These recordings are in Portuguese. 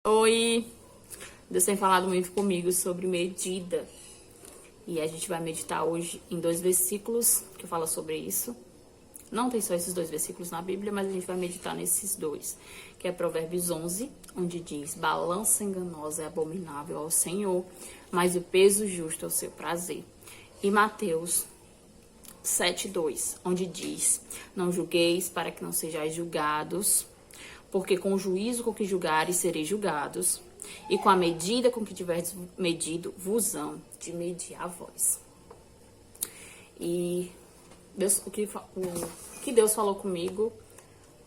Oi, Deus tem falado muito comigo sobre medida. E a gente vai meditar hoje em 2 versículos que fala sobre isso. Não tem só esses 2 versículos na Bíblia, mas a gente vai meditar nesses 2. Que é Provérbios 11, onde diz: balança enganosa é abominável ao Senhor, mas o peso justo é o seu prazer. E Mateus 7:2, onde diz: não julgueis para que não sejais julgados, porque com o juízo com que julgares sereis julgados, e com a medida com que tiverdes medido, vos hão de medir a vós. E Deus, o que Deus falou comigo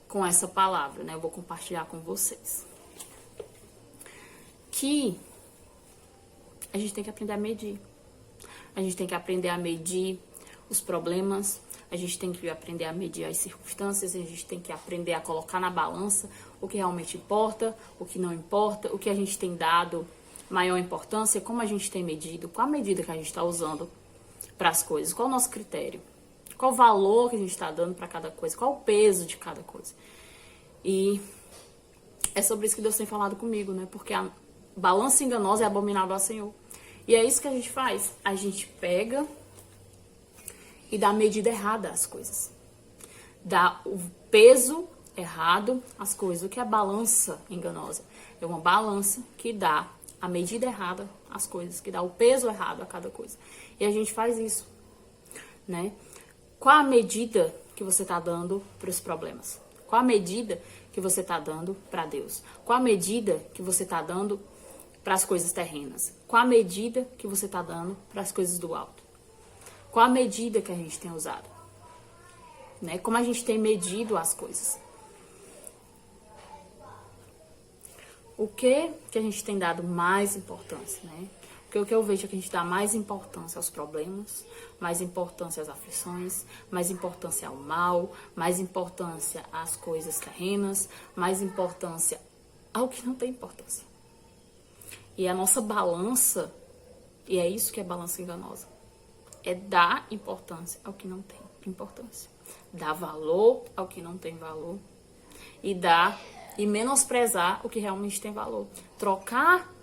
com essa palavra, né? Eu vou compartilhar com vocês. Que a gente tem que aprender a medir. A gente tem que aprender a medir os problemas, a gente tem que aprender a medir as circunstâncias, a gente tem que aprender a colocar na balança o que realmente importa, o que não importa, o que a gente tem dado maior importância, como a gente tem medido, qual a medida que a gente está usando para as coisas, qual o nosso critério, qual o valor que a gente está dando para cada coisa, qual o peso de cada coisa. E é sobre isso que Deus tem falado comigo, né? Porque a balança enganosa é abominável ao Senhor. E é isso que a gente faz. A gente pega e dá a medida errada às coisas. Dá o peso errado às coisas. O que é balança enganosa? É uma balança que dá a medida errada às coisas, que dá o peso errado a cada coisa. E a gente faz isso, né? Qual a medida que você está dando para os problemas? Qual a medida que você está dando para Deus? Qual a medida que você está dando para as coisas terrenas? Qual a medida que você está dando para as coisas do alto? Qual a medida que a gente tem usado? Né? Como a gente tem medido as coisas? O que a gente tem dado mais importância, né? Porque o que eu vejo é que a gente dá mais importância aos problemas, mais importância às aflições, mais importância ao mal, mais importância às coisas terrenas, mais importância ao que não tem importância. E a nossa balança, e é isso que é balança enganosa, é dar importância ao que não tem importância. Dar valor ao que não tem valor. E menosprezar o que realmente tem valor. Trocar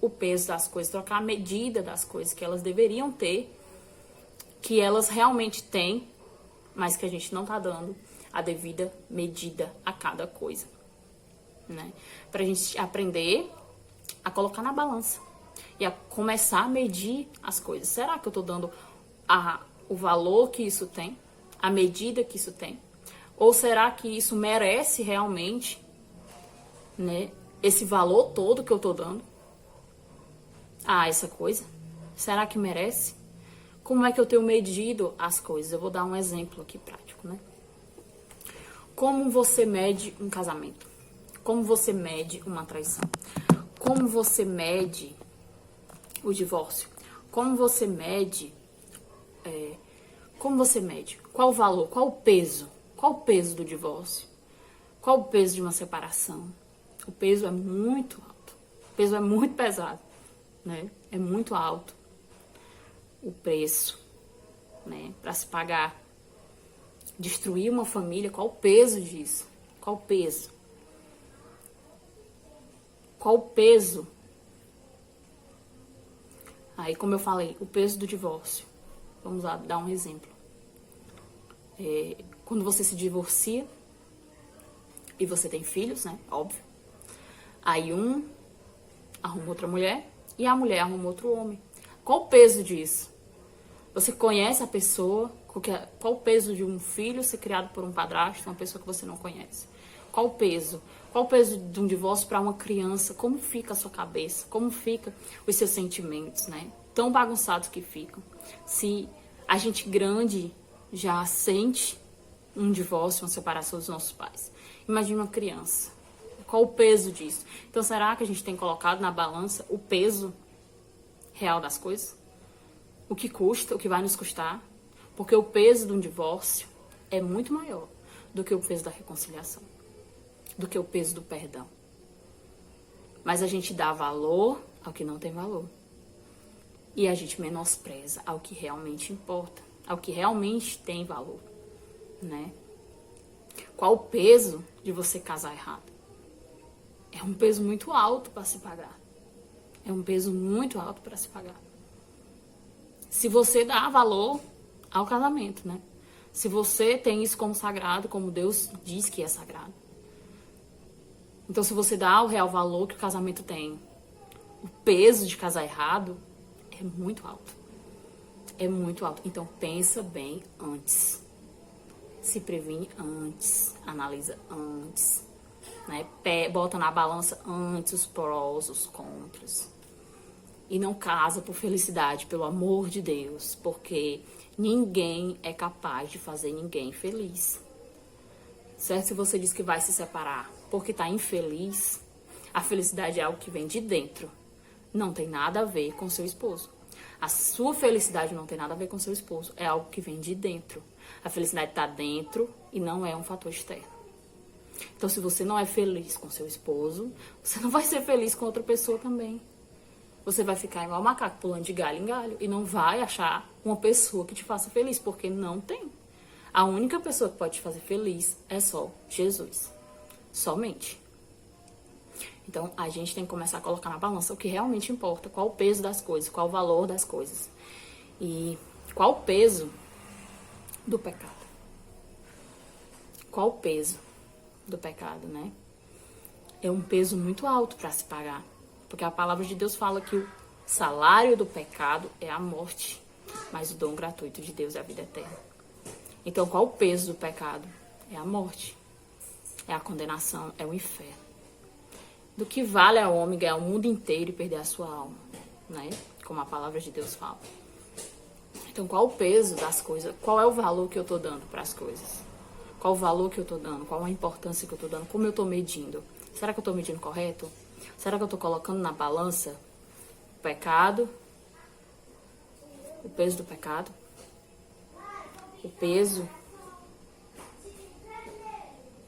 o peso das coisas, trocar a medida das coisas que elas deveriam ter, que elas realmente têm, mas que a gente não tá dando a devida medida a cada coisa, né? Pra gente aprender a colocar na balança e a começar a medir as coisas. Será que eu tô dando o valor que isso tem? A medida que isso tem? Ou será que isso merece realmente, né, esse valor todo que eu tô dando a essa coisa? Será que merece? Como é que eu tenho medido as coisas? Eu vou dar um exemplo aqui prático, né? Como você mede um casamento? Como você mede uma traição? Como você mede o divórcio? Como você mede? Qual o valor? Qual o peso? Qual o peso do divórcio? Qual o peso de uma separação? O peso é muito alto. O peso é muito pesado, né? É muito alto o preço, né? Para se pagar. Destruir uma família, qual o peso disso? Qual o peso? Qual o peso? Aí, como eu falei, o peso do divórcio. Vamos lá dar um exemplo. Quando você se divorcia e você tem filhos, né? Óbvio. Aí um arruma outra mulher e a mulher arruma outro homem. Qual o peso disso? Você conhece a pessoa? Qual o peso de um filho ser criado por um padrasto, uma pessoa que você não conhece? Qual o peso? Qual o peso de um divórcio para uma criança? Como fica a sua cabeça? Como ficam os seus sentimentos, né? Tão bagunçados que ficam. Se a gente grande já sente um divórcio, uma separação dos nossos pais. Imagina uma criança. Qual o peso disso? Então, será que a gente tem colocado na balança o peso real das coisas? O que custa, o que vai nos custar? Porque o peso de um divórcio é muito maior do que o peso da reconciliação, do que o peso do perdão. Mas a gente dá valor ao que não tem valor. E a gente menospreza ao que realmente importa, ao que realmente tem valor, né? Qual o peso de você casar errado? É um peso muito alto para se pagar. É um peso muito alto para se pagar. Se você dá valor ao casamento, né? Se você tem isso como sagrado, como Deus diz que é sagrado. Então, se você dá o real valor que o casamento tem, o peso de casar errado é muito alto. É muito alto. Então, pensa bem antes. Se previne antes. Analisa antes. Né? Bota na balança antes os prós, os contras. E não casa por felicidade, pelo amor de Deus. Porque ninguém é capaz de fazer ninguém feliz. Certo? Se você diz que vai se separar porque tá infeliz, a felicidade é algo que vem de dentro. Não tem nada a ver com seu esposo. A sua felicidade não tem nada a ver com seu esposo. É algo que vem de dentro. A felicidade tá dentro e não é um fator externo. Então, se você não é feliz com seu esposo, você não vai ser feliz com outra pessoa também. Você vai ficar igual macaco, pulando de galho em galho. E não vai achar uma pessoa que te faça feliz, porque não tem. A única pessoa que pode te fazer feliz é só Jesus. Somente. Então, a gente tem que começar a colocar na balança o que realmente importa. Qual o peso das coisas, qual o valor das coisas. E qual o peso do pecado. Qual o peso do pecado, né? É um peso muito alto para se pagar. Porque a palavra de Deus fala que o salário do pecado é a morte. Mas o dom gratuito de Deus é a vida eterna. Então, qual o peso do pecado? É a morte. É a condenação, é o inferno. Do que vale ao homem ganhar o mundo inteiro e perder a sua alma, né? Como a palavra de Deus fala. Então, qual o peso das coisas? Qual é o valor que eu tô dando para as coisas? Qual o valor que eu tô dando? Qual a importância que eu tô dando? Como eu tô medindo? Será que eu tô medindo correto? Será que eu tô colocando na balança o pecado? O peso do pecado? O peso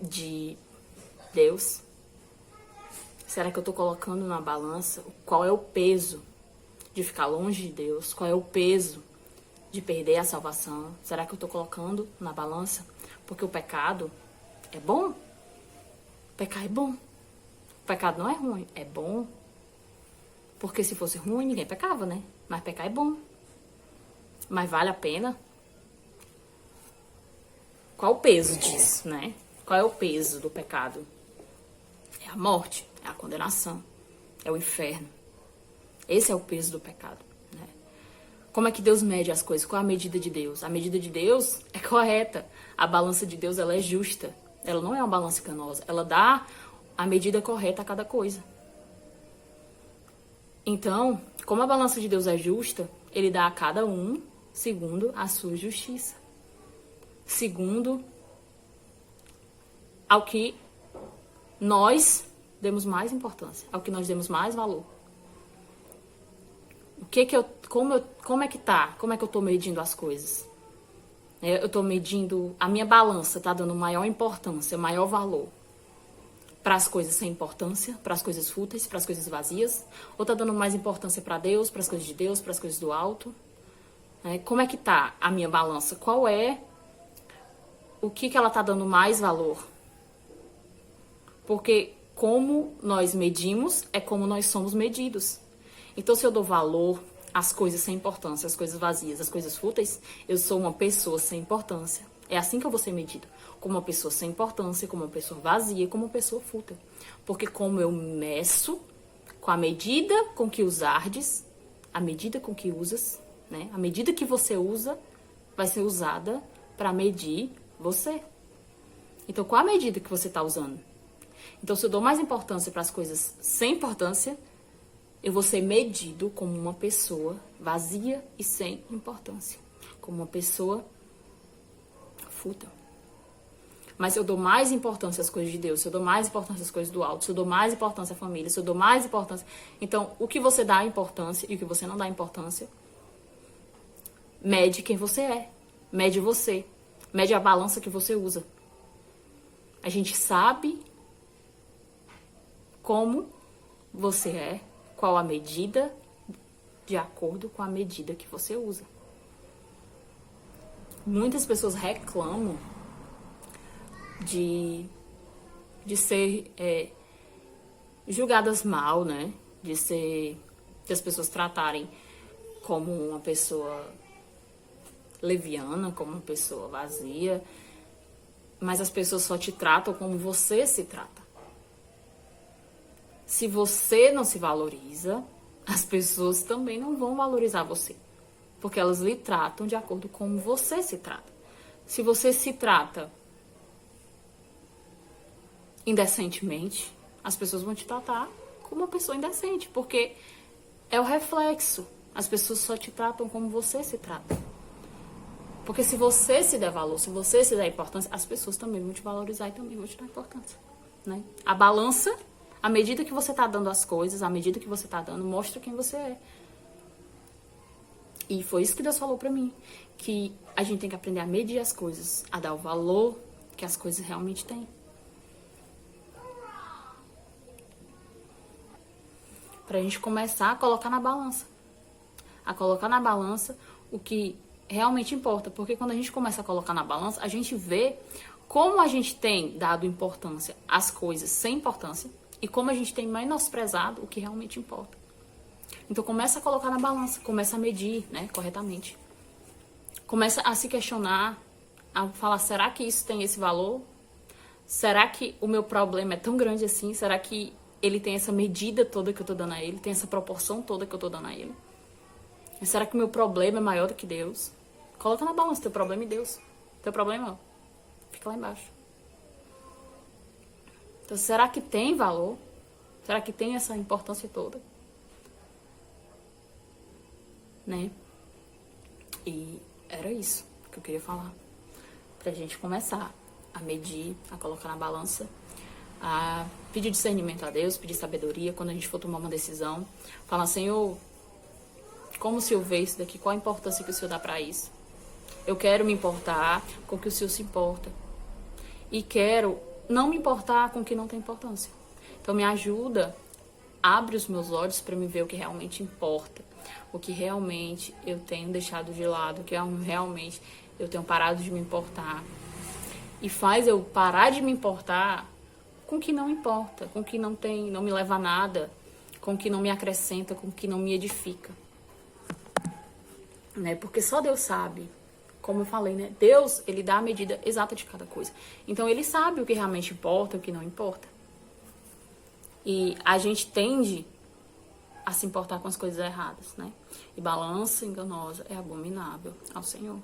de Deus? Será que eu tô colocando na balança qual é o peso de ficar longe de Deus? Qual é o peso de perder a salvação? Será que eu tô colocando na balança? Porque o pecado é bom. Pecar é bom. O pecado não é ruim, é bom. Porque se fosse ruim, ninguém pecava, né? Mas pecar é bom. Mas vale a pena? Qual o peso disso, né? Qual é o peso do pecado? É a morte, é a condenação, é o inferno. Esse é o peso do pecado, né? Como é que Deus mede as coisas? Qual é a medida de Deus? A medida de Deus é correta. A balança de Deus, ela é justa. Ela não é uma balança enganosa. Ela dá a medida correta a cada coisa. Então, como a balança de Deus é justa, ele dá a cada um segundo a sua justiça. Segundo ao que nós demos mais importância, ao que nós demos mais valor. Como é que tá? Como é que eu tô medindo as coisas? Eu tô medindo, a minha balança tá dando maior importância, maior valor para as coisas sem importância, para as coisas fúteis, para as coisas vazias, ou tá dando mais importância para Deus, para as coisas de Deus, para as coisas do alto? Como é que tá a minha balança? Qual é o que ela tá dando mais valor? Porque como nós medimos é como nós somos medidos. Então, se eu dou valor às coisas sem importância, às coisas vazias, às coisas fúteis, eu sou uma pessoa sem importância. É assim que eu vou ser medido. Como uma pessoa sem importância, como uma pessoa vazia, como uma pessoa fútil. Porque como eu meço, com a medida com que usardes, a medida com que usas, né? A medida que você usa vai ser usada para medir você. Então, qual a medida que você está usando? Então, se eu dou mais importância para as coisas sem importância, eu vou ser medido como uma pessoa vazia e sem importância. Como uma pessoa fútil. Mas se eu dou mais importância às coisas de Deus, se eu dou mais importância às coisas do alto, se eu dou mais importância à família, se eu dou mais importância... Então, o que você dá importância e o que você não dá importância, mede quem você é. Mede você. Mede a balança que você usa. A gente sabe como você é, qual a medida, de acordo com a medida que você usa. Muitas pessoas reclamam de ser julgadas mal, né? De as pessoas tratarem como uma pessoa leviana, como uma pessoa vazia, mas as pessoas só te tratam como você se trata. Se você não se valoriza, as pessoas também não vão valorizar você, porque elas lhe tratam de acordo com como você se trata. Se você se trata indecentemente, as pessoas vão te tratar como uma pessoa indecente, porque é o reflexo. As pessoas só te tratam como você se trata. Porque se você se der valor, se você se der importância, as pessoas também vão te valorizar e também vão te dar importância, né? A balança, à medida que você tá dando as coisas, à medida que você tá dando, mostra quem você é. E foi isso que Deus falou pra mim, que a gente tem que aprender a medir as coisas, a dar o valor que as coisas realmente têm. Pra gente começar a colocar na balança. A colocar na balança o que realmente importa. Porque quando a gente começa a colocar na balança, a gente vê como a gente tem dado importância às coisas sem importância e como a gente tem menosprezado o que realmente importa. Então começa a colocar na balança, começa a medir, né, corretamente. Começa a se questionar, a falar, será que isso tem esse valor? Será que o meu problema é tão grande assim? Será que ele tem essa medida toda que eu tô dando a ele? Tem essa proporção toda que eu tô dando a ele? E será que o meu problema é maior do que Deus? Coloca na balança teu problema e Deus. Teu problema, fica lá embaixo. Então, será que tem valor? Será que tem essa importância toda? Né? E era isso que eu queria falar. Pra gente começar a medir, a colocar na balança, a pedir discernimento a Deus, pedir sabedoria quando a gente for tomar uma decisão. Falar, Senhor, como o Senhor vê isso daqui? Qual a importância que o Senhor dá pra isso? Eu quero me importar com o que o Senhor se importa. E quero não me importar com o que não tem importância. Então me ajuda, abre os meus olhos para me ver o que realmente importa. O que realmente eu tenho deixado de lado, o que realmente eu tenho parado de me importar. E faz eu parar de me importar com o que não importa, com o que não me leva a nada, com o que não me acrescenta, com o que não me edifica. Né? Porque só Deus sabe, como eu falei, né? Deus, ele dá a medida exata de cada coisa. Então ele sabe o que realmente importa, o que não importa. E a gente tende a se importar com as coisas erradas, né? E balança enganosa é abominável ao Senhor.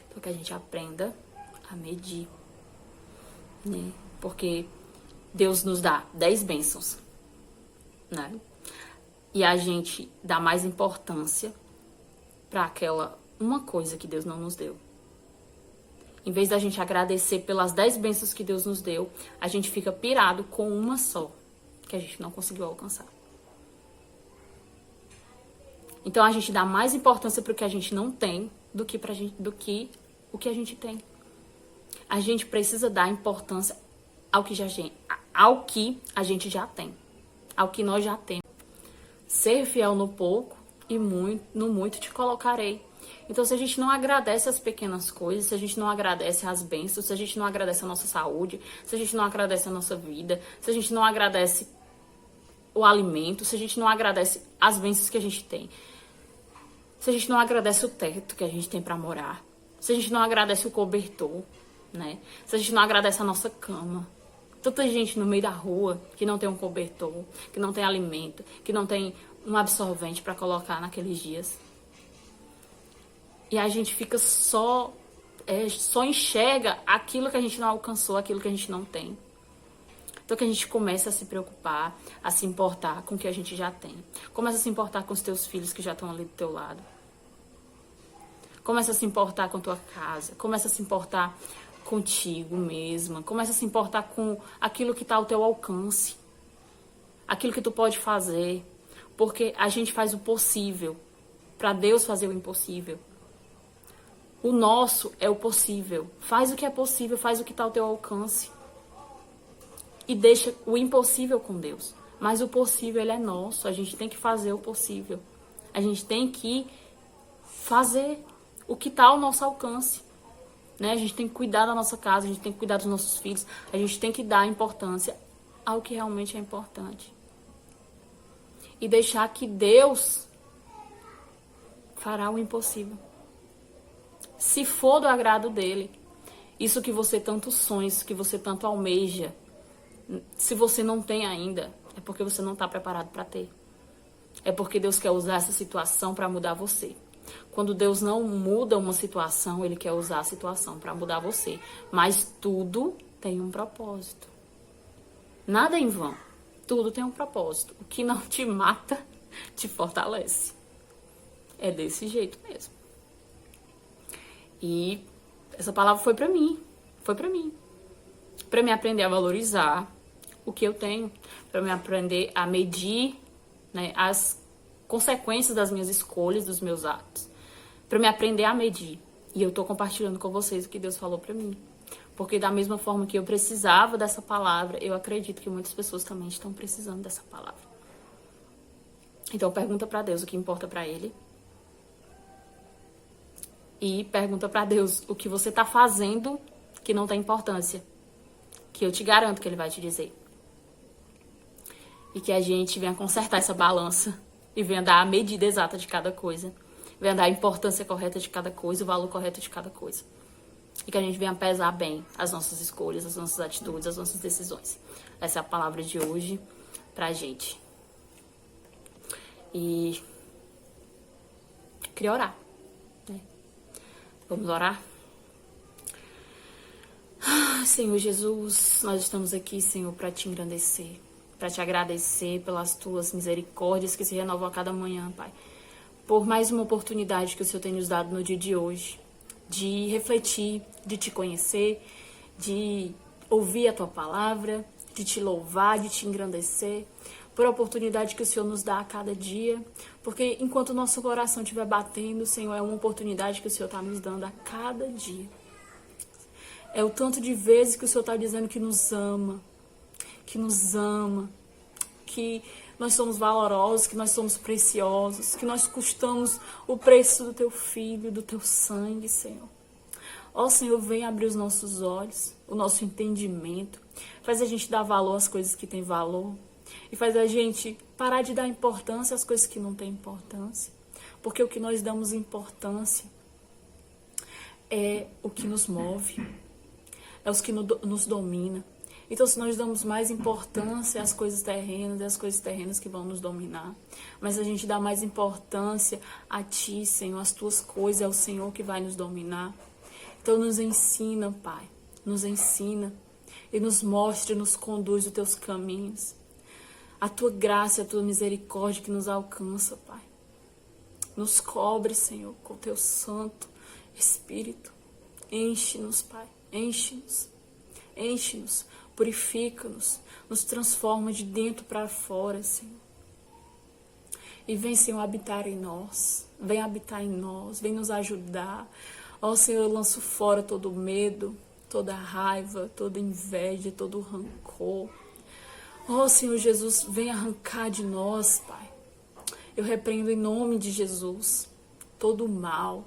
Então que a gente aprenda a medir, né? Porque Deus nos dá 10 bênçãos, né? E a gente dá mais importância para aquela uma coisa que Deus não nos deu. Em vez da gente agradecer pelas 10 bênçãos que Deus nos deu, a gente fica pirado com uma só, que a gente não conseguiu alcançar. Então a gente dá mais importância para o que a gente não tem do que o que a gente tem. A gente precisa dar importância ao que a gente já tem, ao que nós já temos. Ser fiel no pouco e no muito te colocarei. Então, se a gente não agradece as pequenas coisas, se a gente não agradece as bênçãos, se a gente não agradece a nossa saúde, se a gente não agradece a nossa vida, se a gente não agradece o alimento, se a gente não agradece as bênçãos que a gente tem, se a gente não agradece o teto que a gente tem para morar, se a gente não agradece o cobertor, né? Se a gente não agradece a nossa cama. Tanta gente no meio da rua que não tem um cobertor, que não tem alimento, que não tem um absorvente para colocar naqueles dias. E a gente fica só enxerga aquilo que a gente não alcançou, aquilo que a gente não tem. Então que a gente começa a se preocupar, a se importar com o que a gente já tem. Começa a se importar com os teus filhos que já estão ali do teu lado. Começa a se importar com a tua casa. Começa a se importar contigo mesma. Começa a se importar com aquilo que está ao teu alcance. Aquilo que tu pode fazer. Porque a gente faz o possível para Deus fazer o impossível. O nosso é o possível. Faz o que é possível, faz o que está ao teu alcance. E deixa o impossível com Deus. Mas o possível, ele é nosso. A gente tem que fazer o possível. A gente tem que fazer o que está ao nosso alcance. Né? A gente tem que cuidar da nossa casa, a gente tem que cuidar dos nossos filhos. A gente tem que dar importância ao que realmente é importante. E deixar que Deus fará o impossível. Se for do agrado dele, isso que você tanto sonha, isso que você tanto almeja, se você não tem ainda, é porque você não está preparado para ter. É porque Deus quer usar essa situação para mudar você. Quando Deus não muda uma situação, Ele quer usar a situação para mudar você. Mas tudo tem um propósito. Nada é em vão. Tudo tem um propósito. O que não te mata, te fortalece. É desse jeito mesmo. E essa palavra foi para mim. Foi para mim. Para me aprender a valorizar o que eu tenho. Para me aprender a medir, né, as consequências das minhas escolhas, dos meus atos. Para me aprender a medir. E eu tô compartilhando com vocês o que Deus falou para mim. Porque da mesma forma que eu precisava dessa palavra, eu acredito que muitas pessoas também estão precisando dessa palavra. Então pergunta para Deus o que importa para Ele. E pergunta para Deus o que você tá fazendo que não tem importância. Que eu te garanto que Ele vai te dizer. E que a gente venha consertar essa balança e venha dar a medida exata de cada coisa. Venha dar a importância correta de cada coisa, o valor correto de cada coisa. E que a gente venha pesar bem as nossas escolhas, as nossas atitudes, as nossas decisões. Essa é a palavra de hoje pra gente. E queria orar, né? Vamos orar? Senhor Jesus, nós estamos aqui, Senhor, para te engrandecer, para te agradecer pelas tuas misericórdias que se renovam a cada manhã, Pai. Por mais uma oportunidade que o Senhor tem nos dado no dia de hoje, de refletir, de te conhecer, de ouvir a tua palavra, de te louvar, de te engrandecer, por a oportunidade que o Senhor nos dá a cada dia, porque enquanto o nosso coração estiver batendo, Senhor, é uma oportunidade que o Senhor está nos dando a cada dia. É o tanto de vezes que o Senhor está dizendo que nos ama, que nós somos valorosos, que nós somos preciosos, que nós custamos o preço do teu filho, do teu sangue, Senhor. Ó Senhor, vem abrir os nossos olhos, o nosso entendimento, faz a gente dar valor às coisas que têm valor e faz a gente parar de dar importância às coisas que não têm importância, porque o que nós damos importância é o que nos move, é os que nos domina. Então, se nós damos mais importância às coisas terrenas, é as coisas terrenas que vão nos dominar. Mas a gente dá mais importância a Ti, Senhor, as Tuas coisas, é o Senhor que vai nos dominar. Então, nos ensina, Pai, nos ensina e nos mostra, nos conduz os Teus caminhos. A Tua graça, a Tua misericórdia que nos alcança, Pai. Nos cobre, Senhor, com o Teu Santo Espírito. Enche-nos, Pai, enche-nos, enche-nos. Purifica-nos, nos transforma de dentro para fora, Senhor. E vem, Senhor, habitar em nós. Vem habitar em nós, vem nos ajudar. Ó, Senhor, eu lanço fora todo medo, toda raiva, toda inveja, todo rancor. Ó, Senhor Jesus, vem arrancar de nós, Pai. Eu repreendo em nome de Jesus todo o mal,